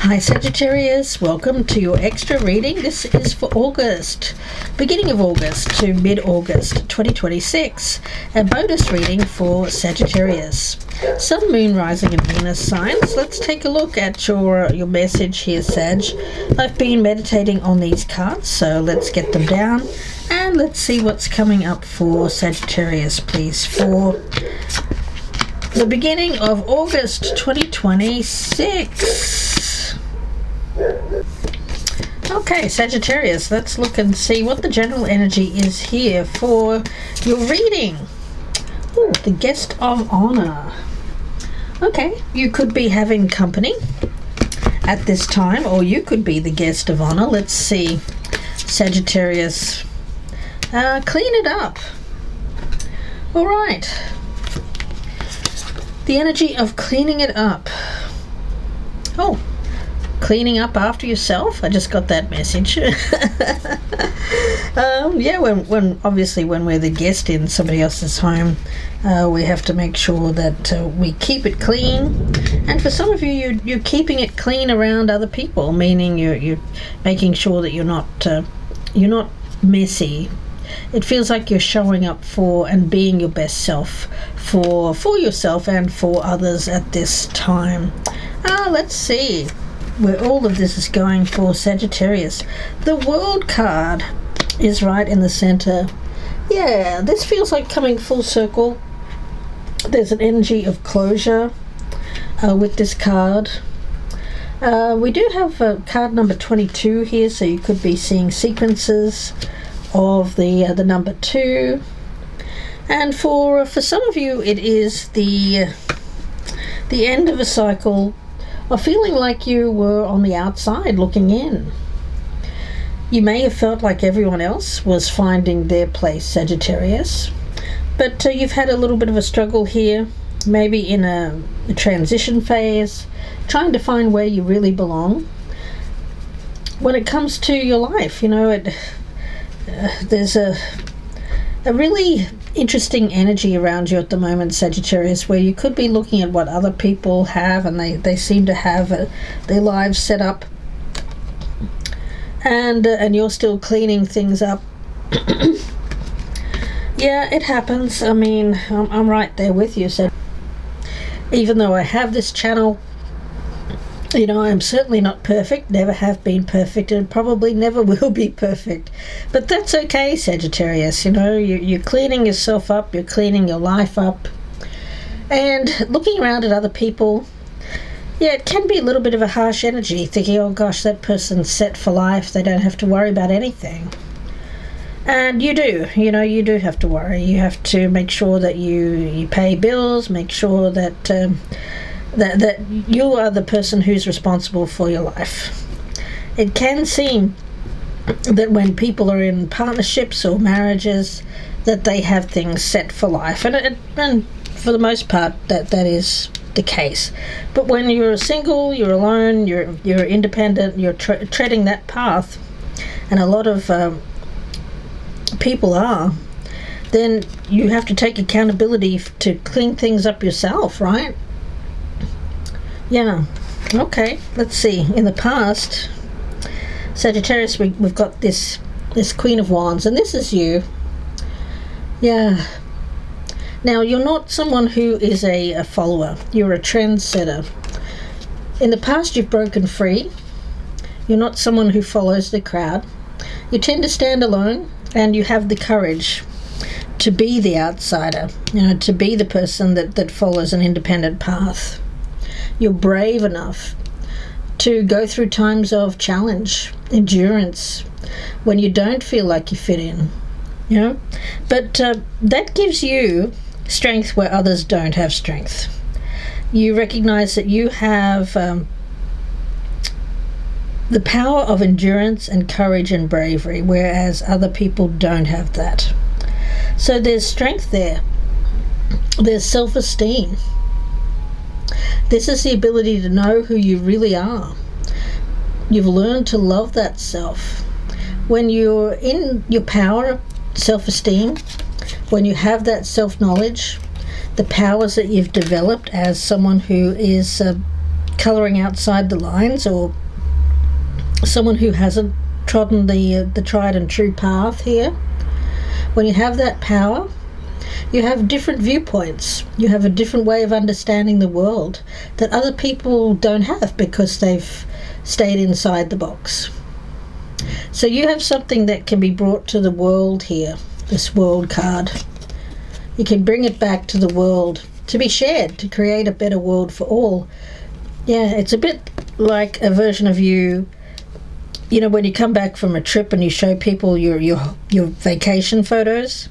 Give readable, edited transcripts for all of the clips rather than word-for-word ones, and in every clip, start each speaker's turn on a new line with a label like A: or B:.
A: Hi Sagittarius, welcome to your extra reading. This is for August, beginning of August to mid-August 2026. A bonus reading for Sagittarius. Sun, Moon, Rising and Venus signs. Let's take a look at your message here, Sag. I've been meditating on these cards, so let's get them down and let's see what's coming up for Sagittarius, please, for the beginning of August 2026. Okay, Sagittarius, let's look and see what the general energy is here for your reading. Ooh, the guest of honor. Okay, you could be having company at this time, or you could be the guest of honor. Let's see, Sagittarius. Clean it up. All right. The energy of cleaning it up. Oh, cleaning up after yourself. I just got that message. Yeah, when obviously when we're the guest in somebody else's home, we have to make sure that we keep it clean. And for some of you, you're keeping it clean around other people, meaning you're making sure that you're not messy. It feels like you're showing up for and being your best self for yourself and for others at this time. Let's see where all of this is going for Sagittarius. The World card is right in the center. Yeah, this feels like coming full circle. There's an energy of closure with this card. We do have card number 22 here, so you could be seeing sequences of the number 2. And for some of you, it is the end of a cycle, or feeling like you were on the outside looking in. You may have felt like everyone else was finding their place, Sagittarius, but you've had a little bit of a struggle here, maybe in a transition phase, trying to find where you really belong. When it comes to your life, you know, there's a really interesting energy around you at the moment, Sagittarius, where you could be looking at what other people have, and they seem to have their lives set up, and you're still cleaning things up. Yeah, it happens. I mean, I'm right there with you. So even though I have this channel, you know, I'm certainly not perfect, never have been perfect, and probably never will be perfect. But that's okay, Sagittarius. You know, you're cleaning yourself up, you're cleaning your life up. And looking around at other people, yeah, it can be a little bit of a harsh energy, thinking, oh gosh, that person's set for life, they don't have to worry about anything. And you do, you know, you do have to worry. You have to make sure that you pay bills, make sure that that you are the person who's responsible for your life. It can seem that when people are in partnerships or marriages, that they have things set for life, and for the most part that is the case. But when you're single, you're alone, you're independent, you're treading that path, and a lot of people are, then you have to take accountability to clean things up yourself, right? Yeah, okay, let's see. In the past, Sagittarius, we've got this Queen of Wands, and this is you. Yeah. Now, you're not someone who is a follower. You're a trendsetter. In the past, you've broken free. You're not someone who follows the crowd. You tend to stand alone, and you have the courage to be the outsider, you know, to be the person that follows an independent path. You're brave enough to go through times of challenge, endurance, when you don't feel like you fit in, you know. But that gives you strength where others don't have strength. You recognize that you have the power of endurance and courage and bravery, whereas other people don't have that. So there's strength there. There's self-esteem. This is the ability to know who you really are. You've learned to love that self. When you're in your power, self-esteem, when you have that self-knowledge, the powers that you've developed as someone who is colouring outside the lines, or someone who hasn't trodden the tried and true path here. When you have that power, you have different viewpoints. You have a different way of understanding the world that other people don't have because they've stayed inside the box. So you have something that can be brought to the world here, this world card. You can bring it back to the world to be shared, to create a better world for all. Yeah, it's a bit like a version of you, when you come back from a trip and you show people your vacation photos.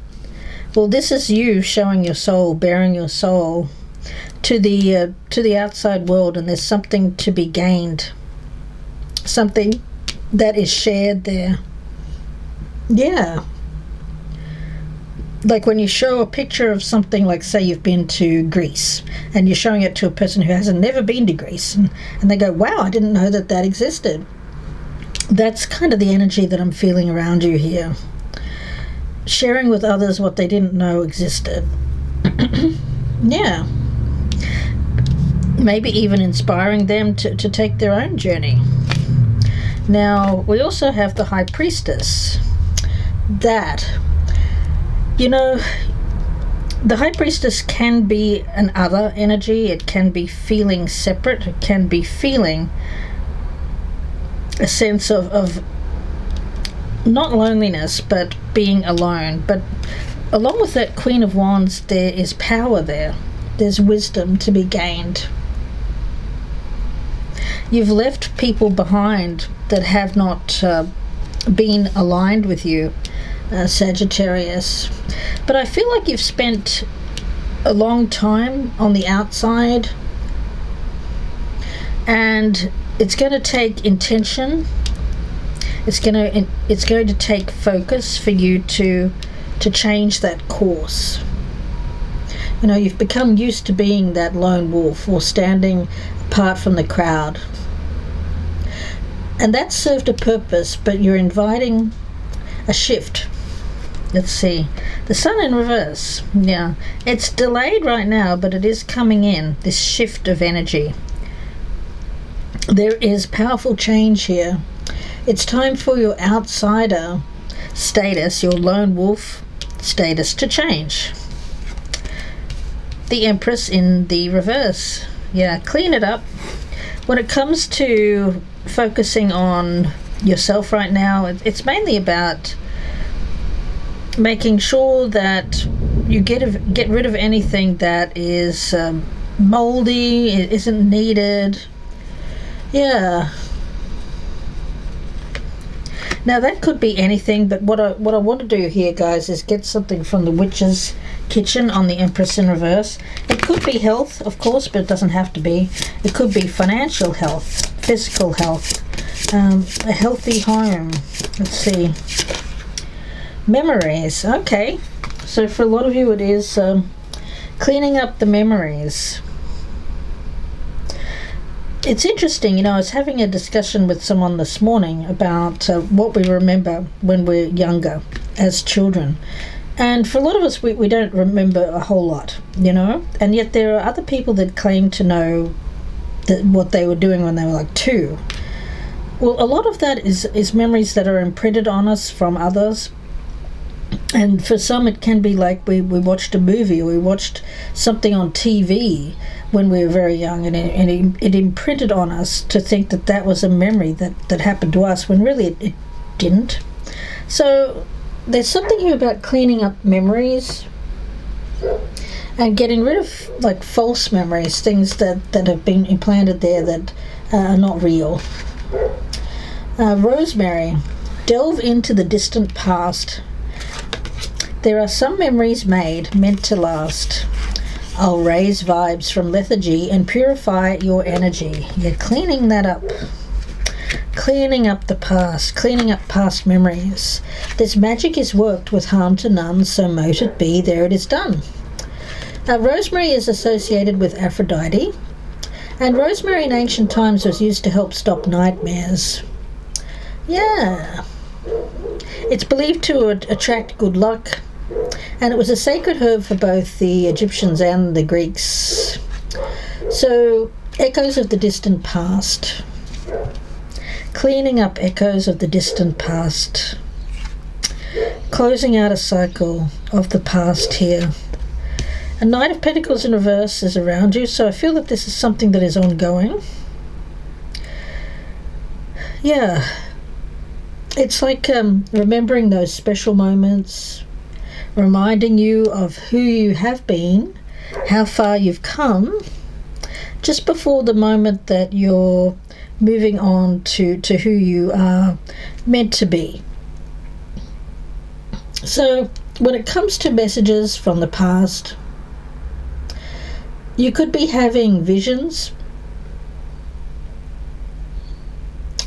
A: Well, this is you showing your soul, bearing your soul to the outside world, and there's something to be gained, something that is shared there. Yeah. Like when you show a picture of something, like say you've been to Greece, and you're showing it to a person who hasn't never been to Greece, and they go, wow, I didn't know that existed. That's kind of the energy that I'm feeling around you here. Sharing with others what they didn't know existed. Yeah. Maybe even inspiring them to take their own journey. Now, we also have the High Priestess. That, the High Priestess can be an other energy. It can be feeling separate. It can be feeling a sense of not loneliness, but being alone. But along with that Queen of Wands, there is power there. There's wisdom to be gained. You've left people behind that have not been aligned with you, Sagittarius. But I feel like you've spent a long time on the outside, and it's going to take intention. It's going to take focus for you to change that course. You've become used to being that lone wolf or standing apart from the crowd. And that served a purpose, but you're inviting a shift. Let's see. The Sun in reverse. Yeah. It's delayed right now, but it is coming in, this shift of energy. There is powerful change here. It's time for your outsider status, your lone wolf status, to change. The Empress in the reverse. Yeah, clean it up. When it comes to focusing on yourself right now, it's mainly about making sure that you get rid of anything that is moldy, it isn't needed. Yeah. Now that could be anything, but what I want to do here, guys, is get something from the Witch's Kitchen on the Empress in reverse. It could be health, of course, but it doesn't have to be. It could be financial health, physical health, a healthy home. Let's see. Memories. Okay. So for a lot of you, it is cleaning up the memories. It's interesting, I was having a discussion with someone this morning about what we remember when we're younger as children. And for a lot of us, we don't remember a whole lot, and yet there are other people that claim to know what they were doing when they were like 2. Well, a lot of that is memories that are imprinted on us from others. And for some, it can be like we watched a movie, or we watched something on TV when we were very young, and it imprinted on us to think that was a memory that happened to us, when really it didn't. So there's something here about cleaning up memories and getting rid of like false memories, things that have been implanted there that are not real. Rosemary. Delve into the distant past. There are some memories meant to last. I'll raise vibes from lethargy and purify your energy. You're cleaning that up. Cleaning up the past. Cleaning up past memories. This magic is worked with harm to none, so mote it be, there it is done. Rosemary is associated with Aphrodite, and rosemary in ancient times was used to help stop nightmares. Yeah. It's believed to attract good luck, and it was a sacred herb for both the Egyptians and the Greeks. So Echoes of the distant past. Cleaning up echoes of the distant past. Closing out a cycle of the past here. A Knight of Pentacles in reverse is around you, so I feel that this is something that is ongoing. Yeah. It's like remembering those special moments, reminding you of who you have been, how far you've come, just before the moment that you're moving on to who you are meant to be. So when it comes to messages from the past, you could be having visions,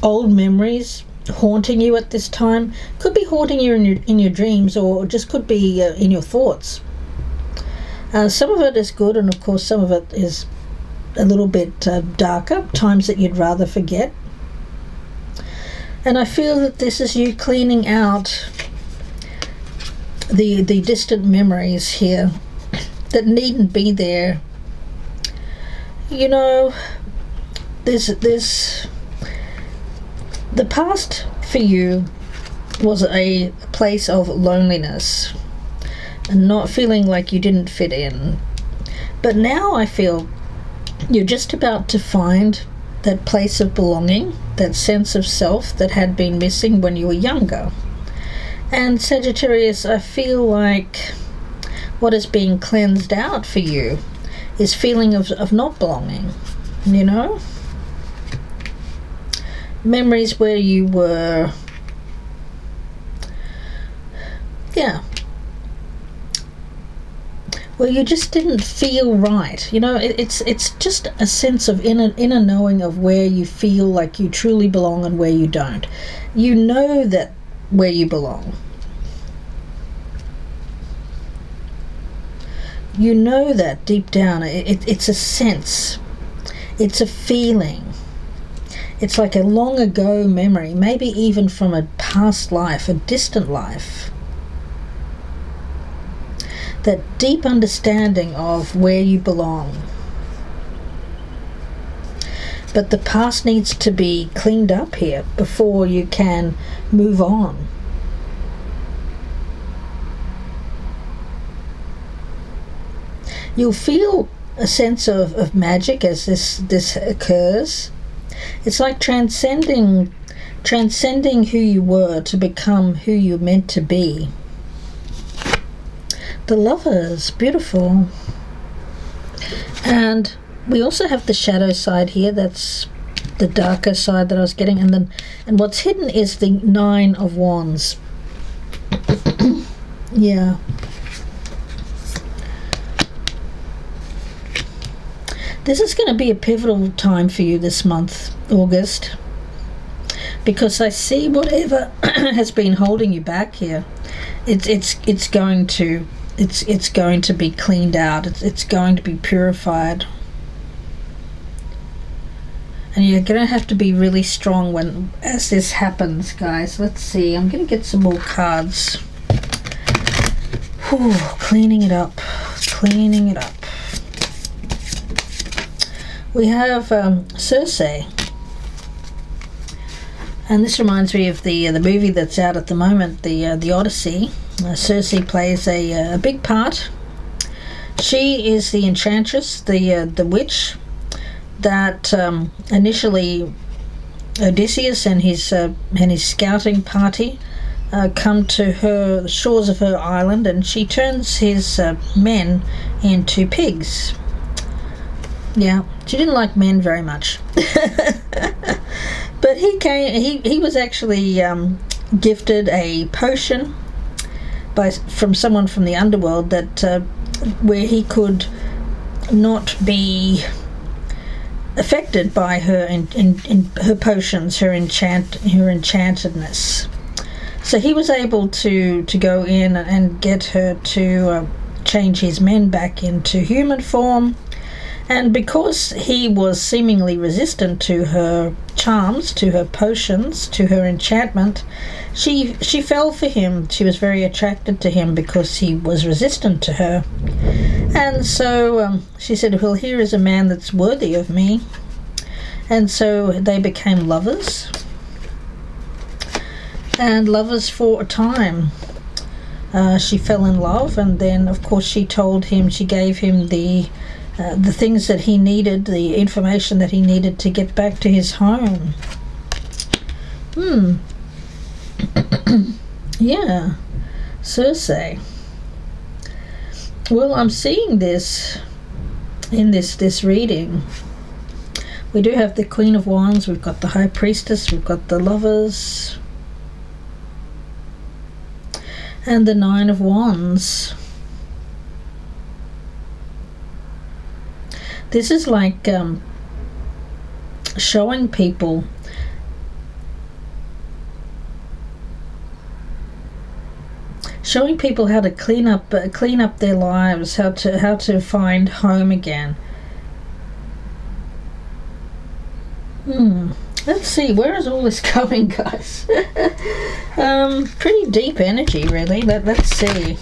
A: old memories haunting you at this time. Could be haunting you in your dreams, or just could be in your thoughts. Some of it is good, and of course some of it is a little bit darker, times that you'd rather forget. And I feel that this is you cleaning out the distant memories here that needn't be there. You know, there's the past for you was a place of loneliness and not feeling like you didn't fit in. But now I feel you're just about to find that place of belonging, that sense of self that had been missing when you were younger. And Sagittarius, I feel like what is being cleansed out for you is feeling of not belonging, you know? Memories where you were, where you just didn't feel right. You know, it's just a sense of inner knowing of where you feel like you truly belong and where you don't. You know that where you belong. You know that deep down. It's a sense. It's a feeling. It's like a long ago memory, maybe even from a past life, a distant life. That deep understanding of where you belong. But the past needs to be cleaned up here before you can move on. You'll feel a sense of magic as this occurs. It's like transcending who you were to become who you're meant to be. The Lovers, beautiful. And we also have the shadow side here. That's the darker side that I was getting. And what's hidden is the Nine of Wands. Yeah. This is going to be a pivotal time for you this month, August, because I see whatever has been holding you back here. It's going to be cleaned out. It's going to be purified, and you're going to have to be really strong as this happens, guys. Let's see. I'm going to get some more cards. Whew, cleaning it up. We have Cersei, and this reminds me of the movie that's out at the moment, the Odyssey. Cersei plays a big part. She is the enchantress, the witch that initially Odysseus and his scouting party come to the shores of her island, and she turns his men into pigs. Yeah, she didn't like men very much. But he was actually gifted a potion from someone from the underworld that where he could not be affected by her in her potions, her enchantedness. So he was able to go in and get her to change his men back into human form. And because he was seemingly resistant to her charms, to her potions, to her enchantment, she fell for him. She was very attracted to him because he was resistant to her. And so she said, well, here is a man that's worthy of me. And so they became lovers. And lovers for a time. She fell in love, and then of course she gave him the things that he needed, the information that he needed to get back to his home. Yeah, Cersei. Well, I'm seeing this in this reading. We do have the Queen of Wands, we've got the High Priestess, we've got the Lovers, and the Nine of Wands. This is like showing people how to clean up their lives, how to find home again. Let's see, where is all this going, guys? Pretty deep energy, really. Let's see.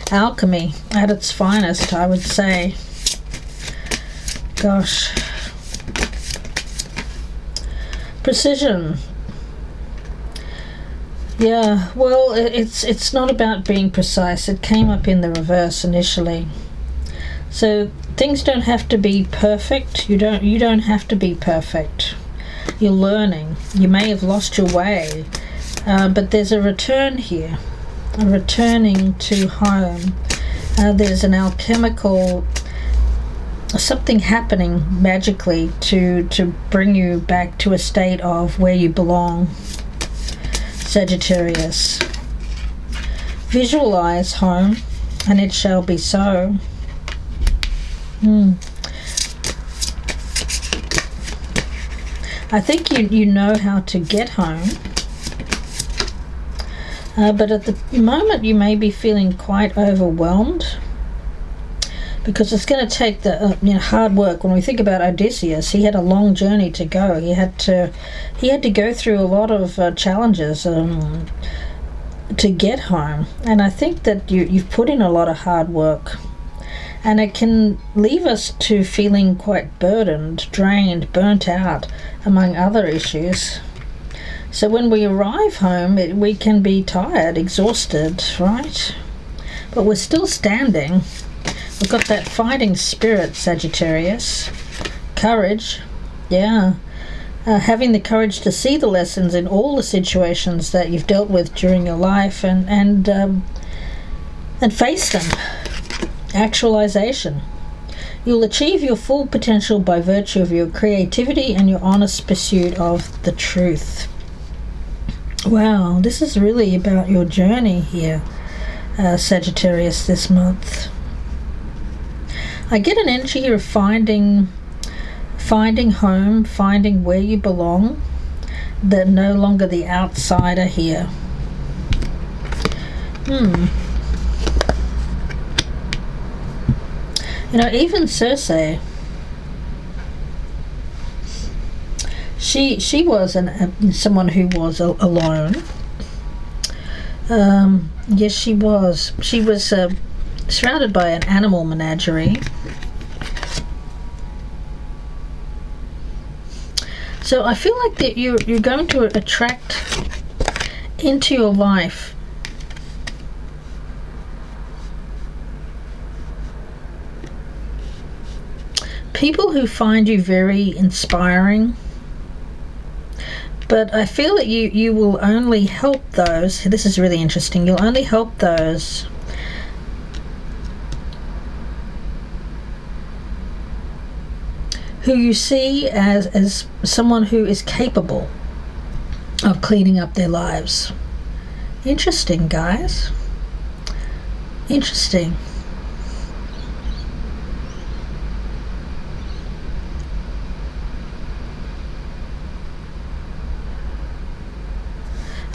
A: Alchemy at its finest, I would say. Gosh. Precision. Yeah, well, it's not about being precise. It came up in the reverse initially. So things don't have to be perfect. You don't have to be perfect. You're learning. You may have lost your way, but there's a return here, a returning to home. There's an alchemical something happening magically to bring you back to a state of where you belong. Sagittarius. Visualize home, and it shall be so. I think you know how to get home, but at the moment you may be feeling quite overwhelmed, because it's going to take the hard work. When we think about Odysseus, he had a long journey to go. He had to go through a lot of challenges to get home, and I think that you've put in a lot of hard work. And it can leave us to feeling quite burdened, drained, burnt out, among other issues. So when we arrive home, we can be tired, exhausted, right? But we're still standing. We've got that fighting spirit, Sagittarius. Courage, yeah. Having the courage to see the lessons in all the situations that you've dealt with during your life and face them. Actualization. You'll achieve your full potential by virtue of your creativity and your honest pursuit of the truth. Wow, this is really about your journey here, Sagittarius, this month. I get an energy here of finding home, finding where you belong, that no longer the outsider here. Even Cersei, she was someone who was alone. Yes, she was. She was surrounded by an animal menagerie. So I feel like that you're going to attract into your life people who find you very inspiring, but I feel that you will only help those, this is really interesting, you'll only help those who you see as someone who is capable of cleaning up their lives. Interesting, guys. Interesting.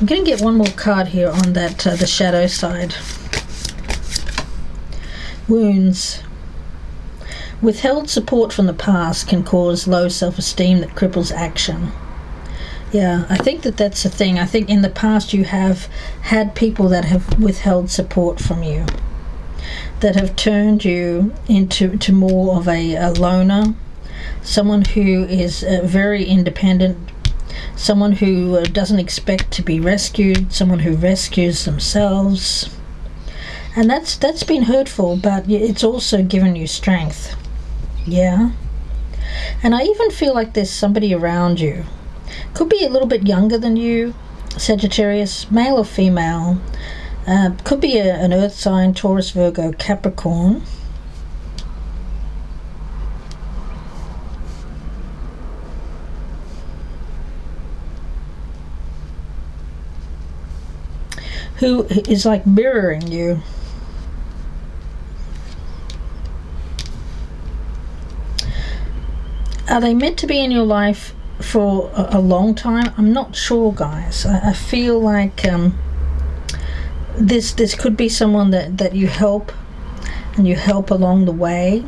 A: I'm going to get one more card here on that, the shadow side. Wounds. Withheld support from the past can cause low self-esteem that cripples action. Yeah, I think that's the thing. I think in the past you have had people that have withheld support from you. that have turned you into more of a loner, someone who is very independent, someone who doesn't expect to be rescued, someone who rescues themselves. And that's been hurtful, but it's also given you strength. Yeah. And I even feel like there's somebody around you. Could be a little bit younger than you, Sagittarius, male or female. Could be an earth sign, Taurus, Virgo, Capricorn. Who is like mirroring you. Are they meant to be in your life for a long time? I'm not sure, guys. I feel like this could be someone that you help, and you help along the way.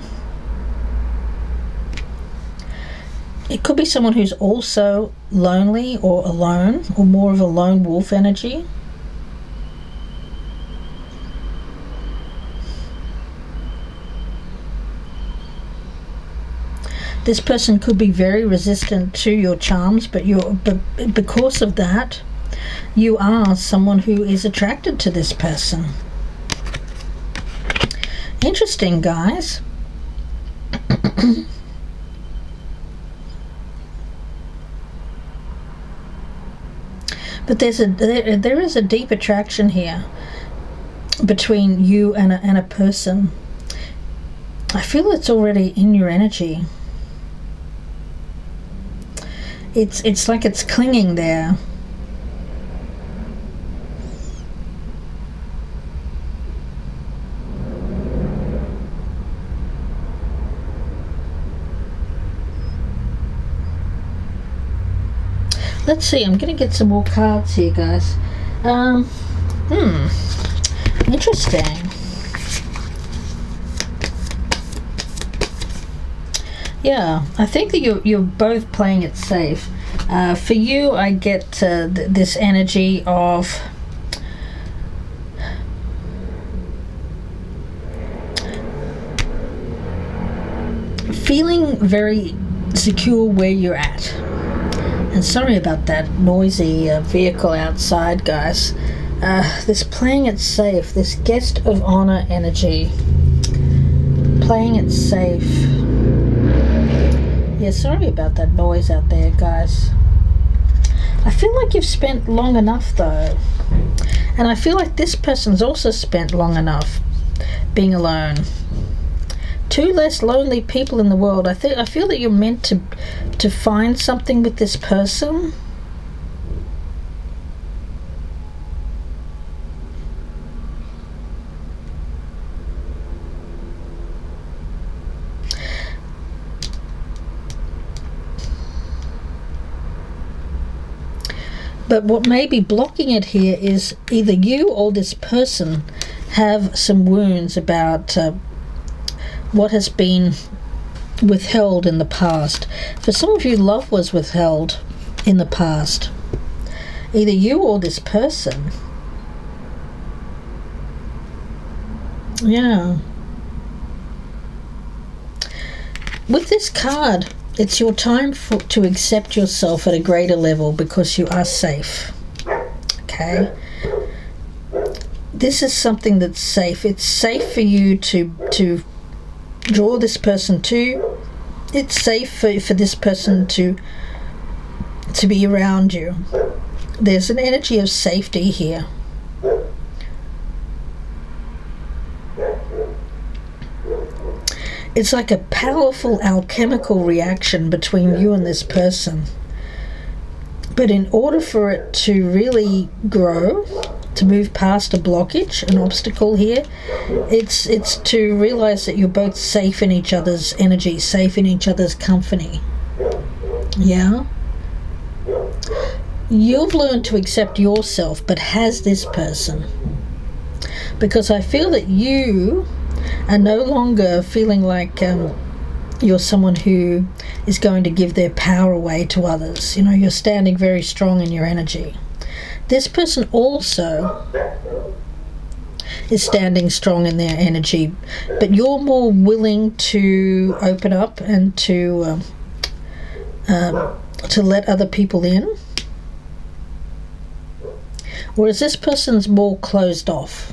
A: It could be someone who's also lonely or alone, or more of a lone wolf energy. This person could be very resistant to your charms, but because of that, you are someone who is attracted to this person. Interesting, guys. But there is a deep attraction here between you and a person. I feel it's already in your energy. It's like it's clinging there. Let's see, I'm going to get some more cards here, guys. Interesting. Yeah, I think that you're both playing it safe. For you, I get this energy of feeling very secure where you're at. And sorry about that noisy vehicle outside, guys. This playing it safe, this guest of honor energy. Playing it safe. Yeah, sorry about that noise out there, guys. I feel like you've spent long enough, though. And I feel like this person's also spent long enough being alone. Two less lonely people in the world. I feel that you're meant to find something with this person. But what may be blocking it here is either you or this person have some wounds about what has been withheld in the past. For some of you, love was withheld in the past. Either you or this person. Yeah. With this card, it's your time to accept yourself at a greater level because you are safe. Okay? This is something that's safe. It's safe for you to draw this person to. It's safe for this person to be around you. There's an energy of safety here. It's like a powerful alchemical reaction between you and this person. But in order for it to really grow, to move past a blockage, an obstacle here, it's to realize that you're both safe in each other's energy, safe in each other's company. Yeah? You've learned to accept yourself, but has this person? Because I feel that you are no longer feeling like you're someone who is going to give their power away to others. You know, you're standing very strong in your energy. This person also is standing strong in their energy, but you're more willing to open up and to let other people in? Or is this person's more closed off?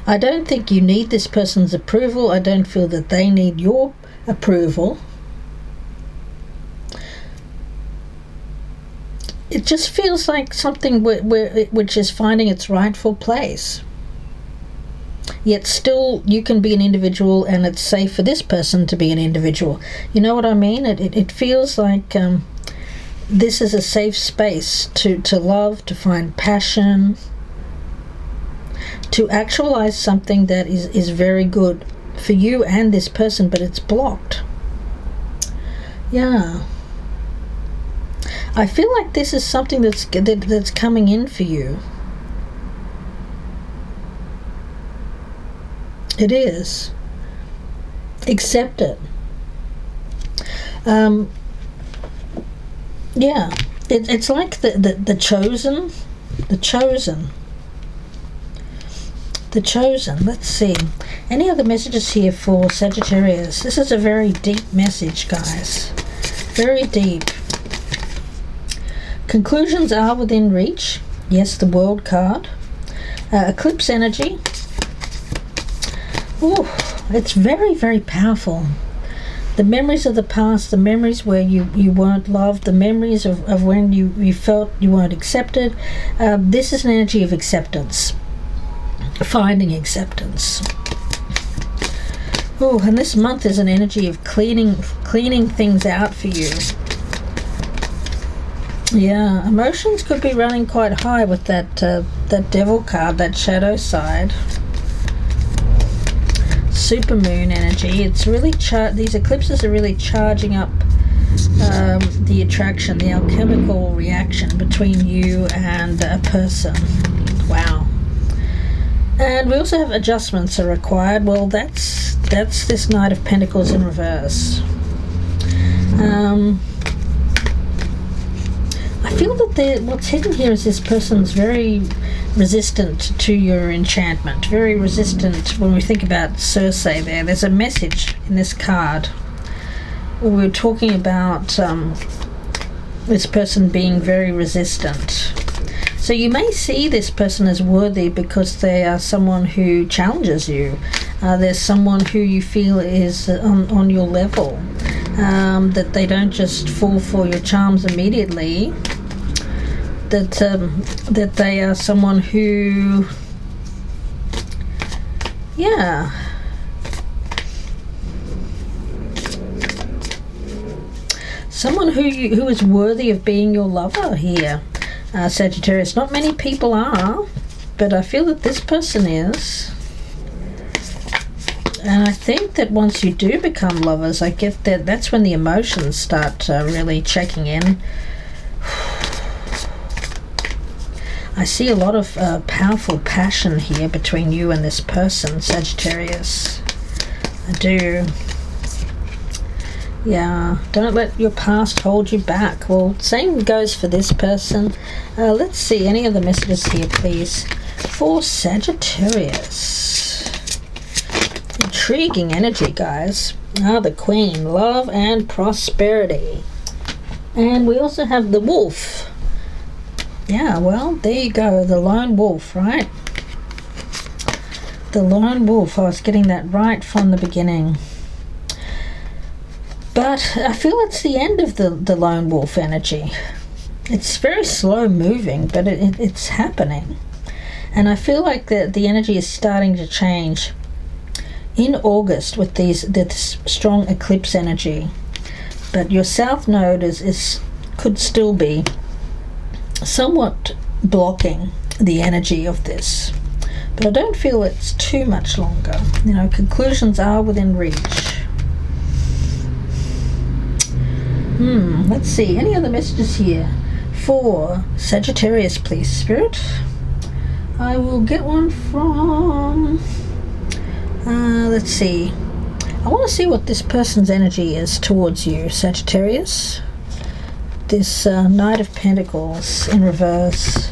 A: I don't think you need this person's approval. I don't feel that they need your approval. It just feels like something which is finding its rightful place. Yet still you can be an individual, and it's safe for this person to be an individual. You know what I mean? It feels like this is a safe space to love, to find passion, to actualize something that is very good for you and this person, but it's blocked. Yeah. I feel like this is something that's coming in for you. It is. Accept it. Yeah. It's like the chosen. The chosen. The chosen. Let's see. Any other messages here for Sagittarius? This is a very deep message, guys. Very deep. Conclusions are within reach. Yes, the World card. Eclipse energy. Ooh, it's very, very powerful. The memories of the past, the memories where you weren't loved, the memories of when you felt you weren't accepted. This is an energy of acceptance. Finding acceptance. Oh, and this month is an energy of cleaning things out for you. Yeah, emotions could be running quite high with that Devil card, that shadow side. Supermoon energy. It's really these eclipses are really charging up the attraction, the alchemical reaction between you and a person. Wow. And we also have adjustments are required. Well, that's this Knight of Pentacles in reverse. I feel that what's hidden here is this person's very resistant to your enchantment, very resistant. When we think about Cersei there's a message in this card where we're talking about this person being very resistant. So you may see this person as worthy because they are someone who challenges you. There's someone who you feel is on your level, that they don't just fall for your charms immediately, that they are someone who, yeah, someone who is worthy of being your lover here, Sagittarius. Not many people are, but I feel that this person is. And I think that once you do become lovers, I get that that's when the emotions start really checking in. I see a lot of powerful passion here between you and this person, Sagittarius. I do. Yeah, don't let your past hold you back. Well, same goes for this person. Let's see, any other messages here, please, for Sagittarius. Intriguing energy, guys. The Queen, love and prosperity. And we also have the Wolf. Yeah, well, there you go, the lone wolf, right? The lone wolf. I was getting that right from the beginning. But I feel it's the end of the lone wolf energy. It's very slow moving, but it's happening. And I feel like the energy is starting to change in August with this strong eclipse energy. But your south node could still be somewhat blocking the energy of this. But I don't feel it's too much longer. You know, conclusions are within reach. Let's see. Any other messages here for Sagittarius, please, Spirit? I will get one from... let's see. I want to see what this person's energy is towards you, Sagittarius. This Knight of Pentacles in reverse.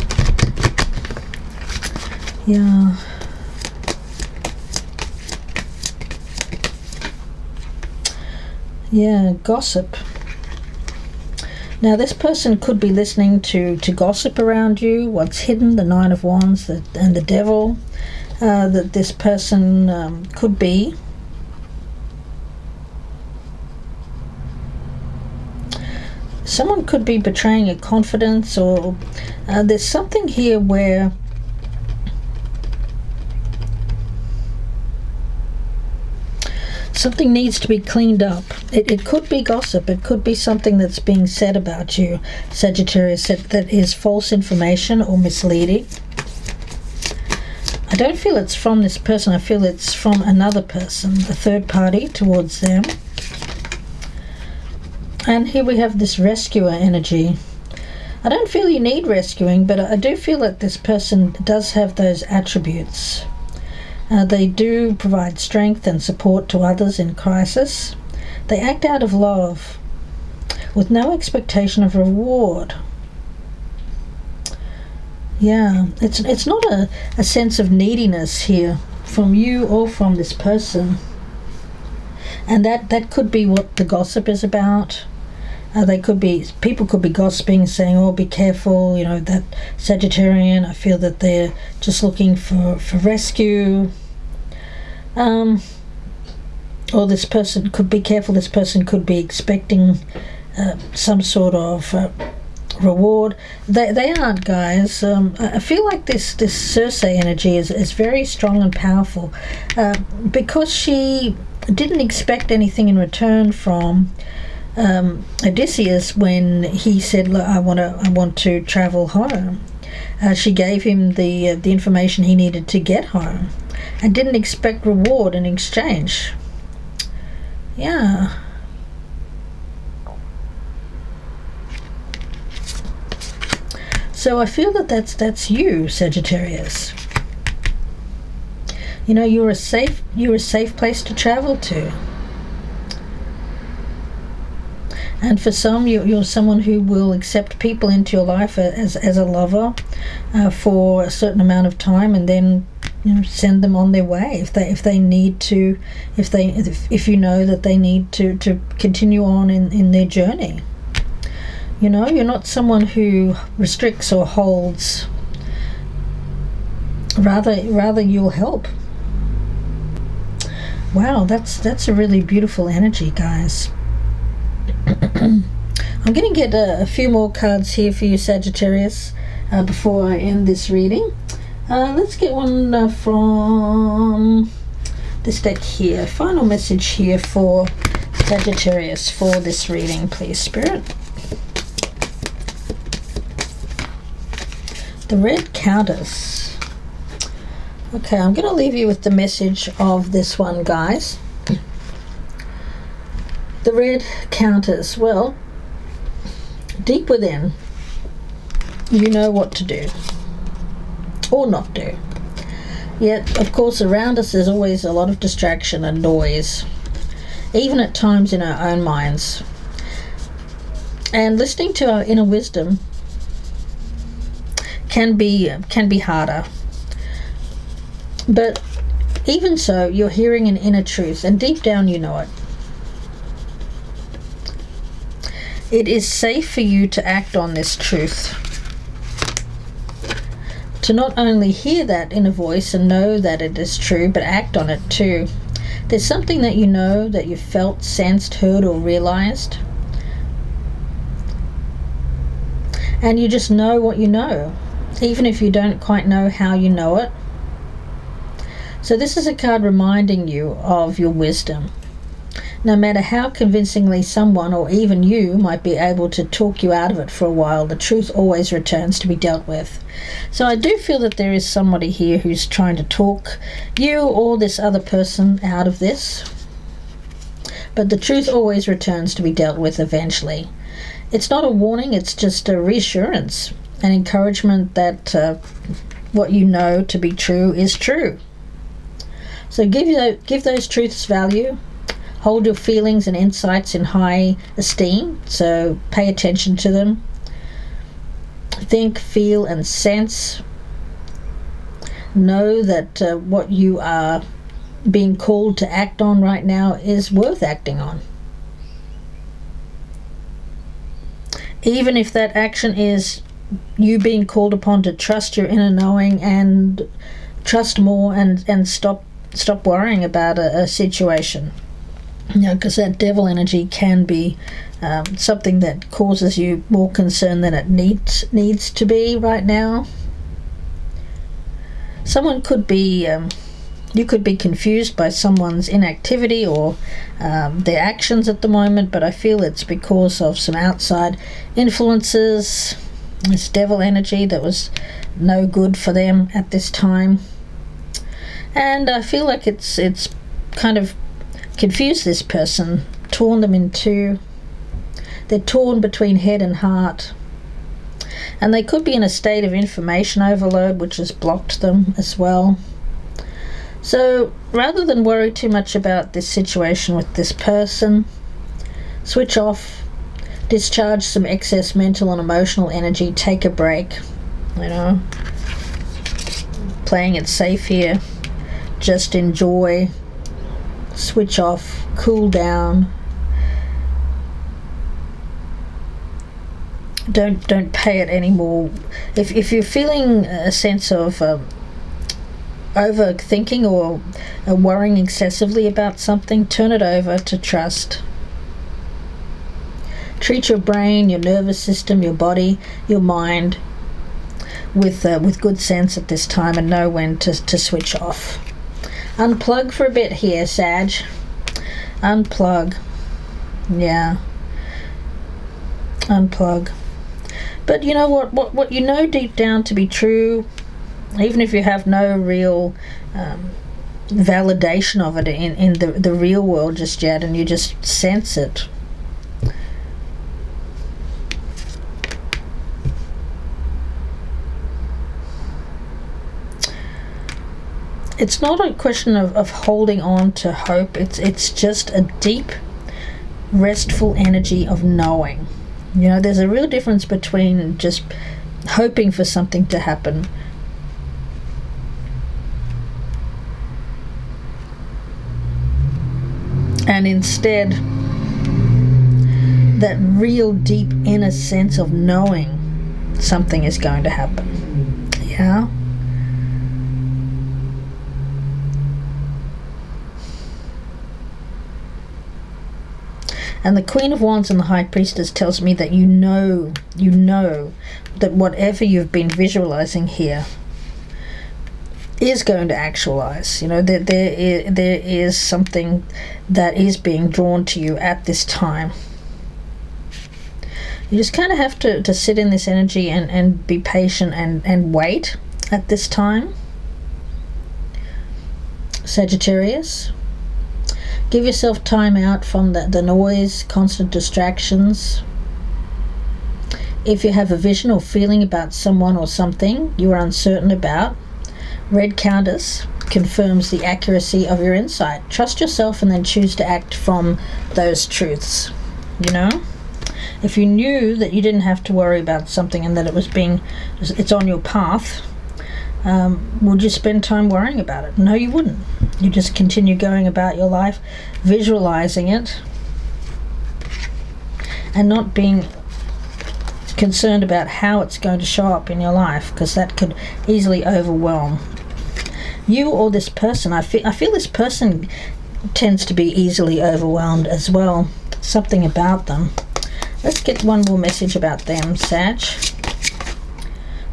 A: Yeah. Yeah, gossip. Now this person could be listening to gossip around you, what's hidden, the Nine of Wands and the Devil, that this person could be. Someone could be betraying a confidence, or there's something here where something needs to be cleaned up. It could be gossip. It could be something that's being said about you, Sagittarius, that is false information or misleading. I don't feel it's from this person. I feel it's from another person, a third party towards them. And here we have this rescuer energy. I don't feel you need rescuing, but I do feel that this person does have those attributes. They do provide strength and support to others in crisis. They act out of love with no expectation of reward. Yeah, it's not a sense of neediness here from you or from this person. And that could be what the gossip is about. People could be gossiping, saying, oh, be careful, that Sagittarian, I feel that they're just looking for rescue. Or this person could be careful, this person could be expecting some sort of reward. They aren't, guys. I feel like this Cersei energy is very strong and powerful, because she didn't expect anything in return from Odysseus when he said, look, I want to travel home. She gave him the information he needed to get home and didn't expect reward in exchange. Yeah. So I feel that's you, Sagittarius. You're a safe place to travel to. And for some, you're someone who will accept people into your life as a lover for a certain amount of time, and then send them on their way if they need to, if you know that they need to continue on in their journey. You're not someone who restricts or holds. Rather you'll help. Wow, that's a really beautiful energy, guys. I'm going to get a few more cards here for you, Sagittarius, before I end this reading. Let's get one from this deck here. Final message here for Sagittarius for this reading, please, Spirit. The Red Countess. Okay, I'm going to leave you with the message of this one, guys. The Red Countess. Well, deep within, you know what to do or not do. Yet, of course, around us there's always a lot of distraction and noise, even at times in our own minds. And listening to our inner wisdom can be harder. But even so, you're hearing an inner truth, and deep down you know it. It is safe for you to act on this truth. To not only hear that inner voice and know that it is true, but act on it too. There's something that you know, that you felt, sensed, heard, or realized. And you just know what you know, even if you don't quite know how you know it. So this is a card reminding you of your wisdom. No matter how convincingly someone or even you might be able to talk you out of it for a while, the truth always returns to be dealt with. So I do feel that there is somebody here who's trying to talk you or this other person out of this. But the truth always returns to be dealt with eventually. It's not a warning, it's just a reassurance, an encouragement that what you know to be true is true. So give those truths value. Hold your feelings and insights in high esteem, so pay attention to them. Think, feel, and sense. know that what you are being called to act on right now is worth acting on. Even if that action is you being called upon to trust your inner knowing and trust more and stop worrying about a situation. Because that devil energy can be something that causes you more concern than it needs to be right now. Someone could be you could be confused by someone's inactivity or their actions at the moment, but I feel it's because of some outside influences, this devil energy that was no good for them at this time. And I feel like it's kind of confused this person, torn them in two. They're torn between head and heart. And they could be in a state of information overload, which has blocked them as well. So rather than worry too much about this situation with this person, switch off, discharge some excess mental and emotional energy, take a break, playing it safe here. Just enjoy, switch off, cool down. Don't pay it anymore. If you're feeling a sense of overthinking or worrying excessively about something, turn it over to trust. Treat your brain, your nervous system, your body, your mind with good sense at this time, and know when to switch off. Unplug for a bit here, Sag. Unplug. Yeah. Unplug. But you know what you know deep down to be true, even if you have no real validation of it in the real world just yet, and you just sense it. It's not a question of holding on to hope. It's just a deep, restful energy of knowing. There's a real difference between just hoping for something to happen and instead that real deep inner sense of knowing something is going to happen. Yeah. And the Queen of Wands and the High Priestess tells me that you know that whatever you've been visualizing here is going to actualize. That there is something that is being drawn to you at this time. You just kind of have to sit in this energy and be patient and wait at this time. Sagittarius. Give yourself time out from the noise, constant distractions. If you have a vision or feeling about someone or something you are uncertain about, Red Countess confirms the accuracy of your insight. Trust yourself and then choose to act from those truths. If you knew that you didn't have to worry about something and that it's on your path, would you spend time worrying about it? No, you wouldn't. You just continue going about your life, visualizing it, and not being concerned about how it's going to show up in your life, because that could easily overwhelm you or this person. I feel this person tends to be easily overwhelmed as well. Something about them. Let's get one more message about them, Sag.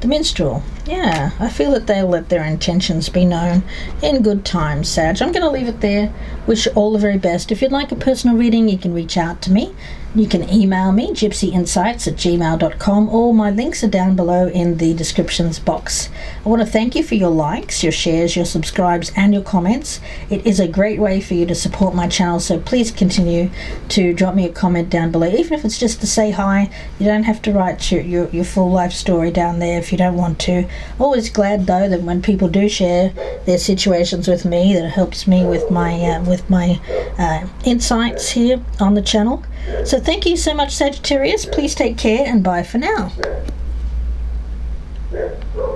A: The Minstrel. Yeah, I feel that they'll let their intentions be known in good time, Sag. I'm going to leave it there. Wish you all the very best. If you'd like a personal reading, you can reach out to me. You can email me, gypsyinsights@gmail.com, or my links are down below in the descriptions box. I want to thank you for your likes, your shares, your subscribes, and your comments. It is a great way for you to support my channel, so please continue to drop me a comment down below, even if it's just to say hi. You don't have to write your full life story down there if you don't want to. Always glad, though, that when people do share their situations with me, that it helps me with my insights here on the channel. So thank you so much, Sagittarius. Please take care, and bye for now.